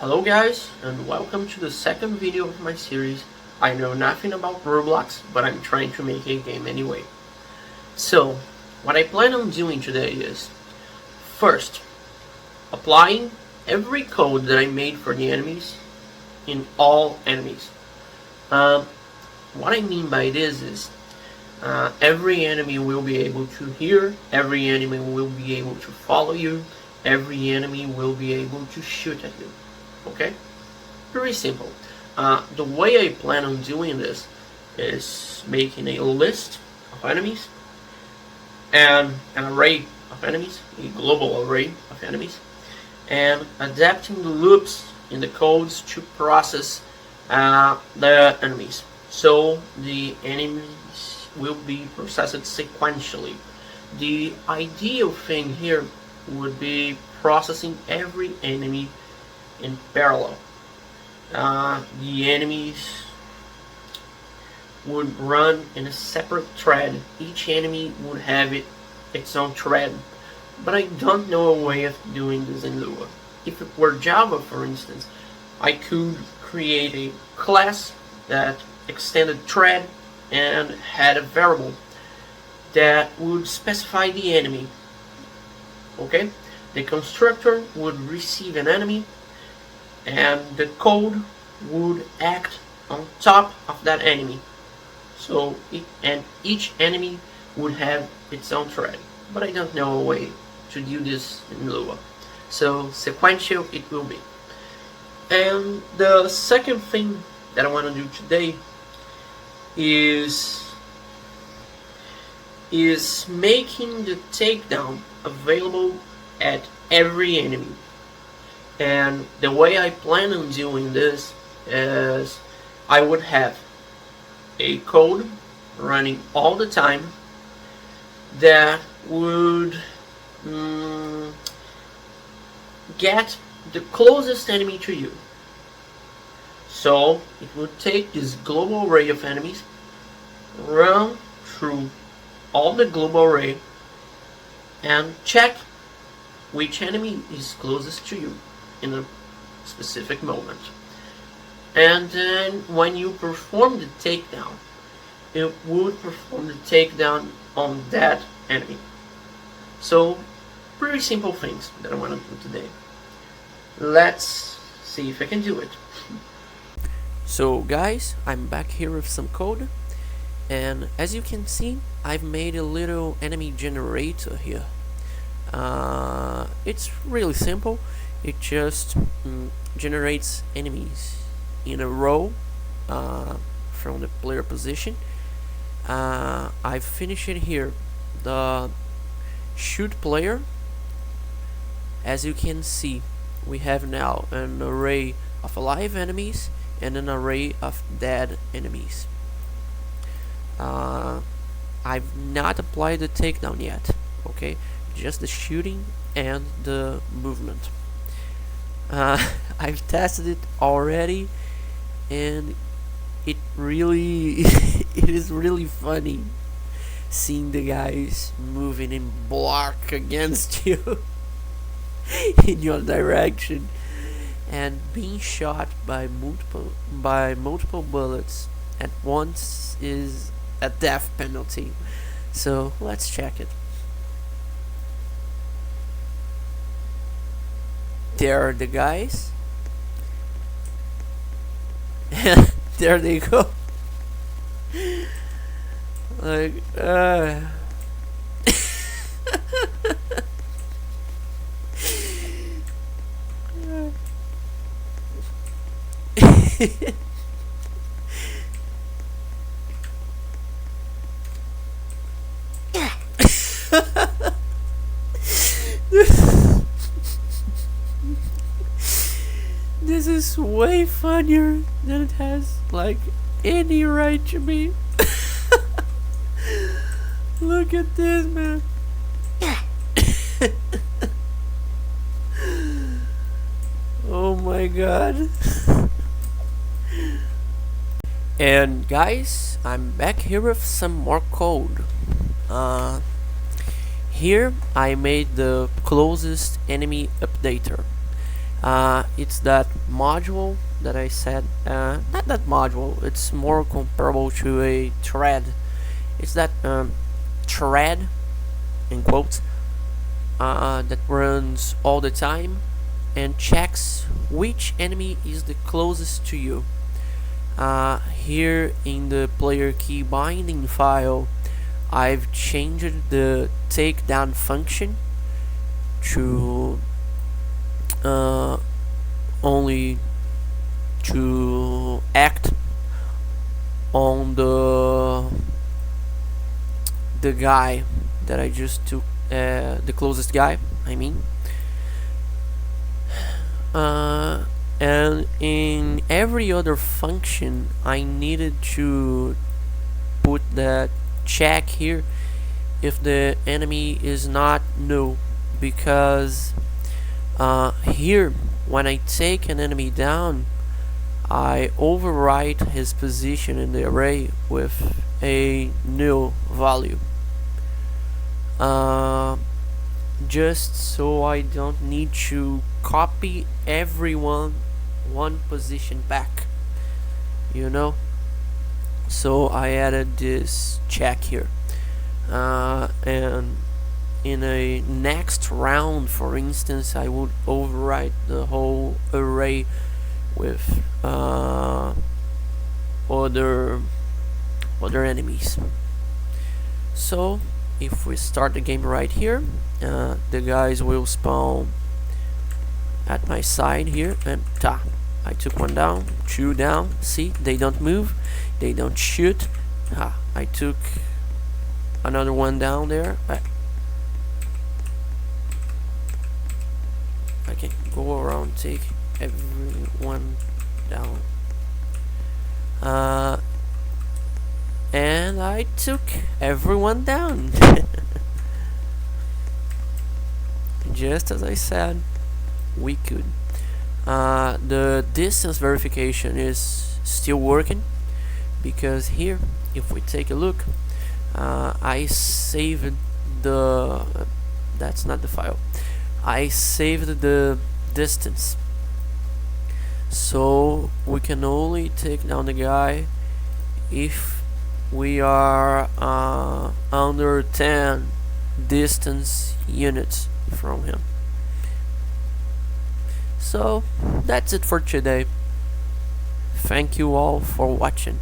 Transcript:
Hello guys, and welcome to the second video of my series. I know nothing about Roblox, but I'm trying to make a game anyway. So, what I plan on doing today is, first, applying every code that I made for the enemies in all enemies. What I mean by this is, every enemy will be able to hear, every enemy will be able to follow you, every enemy will be able to shoot at you. Okay? Very simple. The way I plan on doing this is making a list of enemies and an array of enemies, a global array of enemies, and adapting the loops in the codes to process the enemies. So the enemies will be processed sequentially. The ideal thing here would be processing every enemy in parallel. The enemies would run in a separate thread. Each enemy would have its own thread, but I don't know a way of doing this in Lua. If it were Java, for instance, I could create a class that extended thread and had a variable that would specify the enemy. Okay? The constructor would receive an enemy, and the code would act on top of that enemy. So each enemy would have its own thread, but I don't know a way to do this in Lua. So sequential it will be. And the second thing that I want to do today is making the takedown available at every enemy. And the way I plan on doing this is I would have a code running all the time that would get the closest enemy to you. So it would take this global array of enemies, run through all the global array, and check which enemy is closest to you in a specific moment. And then when you perform the takedown, it would perform the takedown on that enemy. So pretty simple things that I want to do today. Let's see if I can do it. So guys, I'm back here with some code, and as you can see, I've made a little enemy generator here. It's really simple. It just generates enemies in a row from the player position. I've finished it here. The shoot player, as you can see, we have now an array of alive enemies and an array of dead enemies. I've not applied the takedown yet, okay? Just the shooting and the movement. I've tested it already, and it really it is really funny seeing the guys moving in block against you in your direction and being shot by multiple bullets at once is a death penalty. So let's check it. There are the guys. There they go. Like, This is way funnier than it has like any right to be. Look at this, man. Oh my god. And guys, I'm back here with some more code. Here I made the closest enemy updater. It's that module that I said, not that module, it's more comparable to a thread. It's that thread, in quotes, that runs all the time and checks which enemy is the closest to you. Here in the player key binding file, I've changed the takedown function to only to act on the guy that I just took, the closest guy, I mean. And in every other function I needed to put that check here if the enemy is not null, because here when I take an enemy down, I overwrite his position in the array with a null value, just so I don't need to copy everyone one position back, you know. So I added this check here, and in a next round, for instance, I would overwrite the whole array with other enemies. So if we start the game right here, the guys will spawn at my side here, and I took one down, two down. See, they don't move, they don't shoot. I took another one down there. I can go around, take everyone down. And I took everyone down. Just as I said we could. The distance verification is still working, because here, if we take a look, I saved the that's not the file. I saved the distance, so we can only take down the guy if we are under 10 distance units from him. So that's it for today. Thank you all for watching.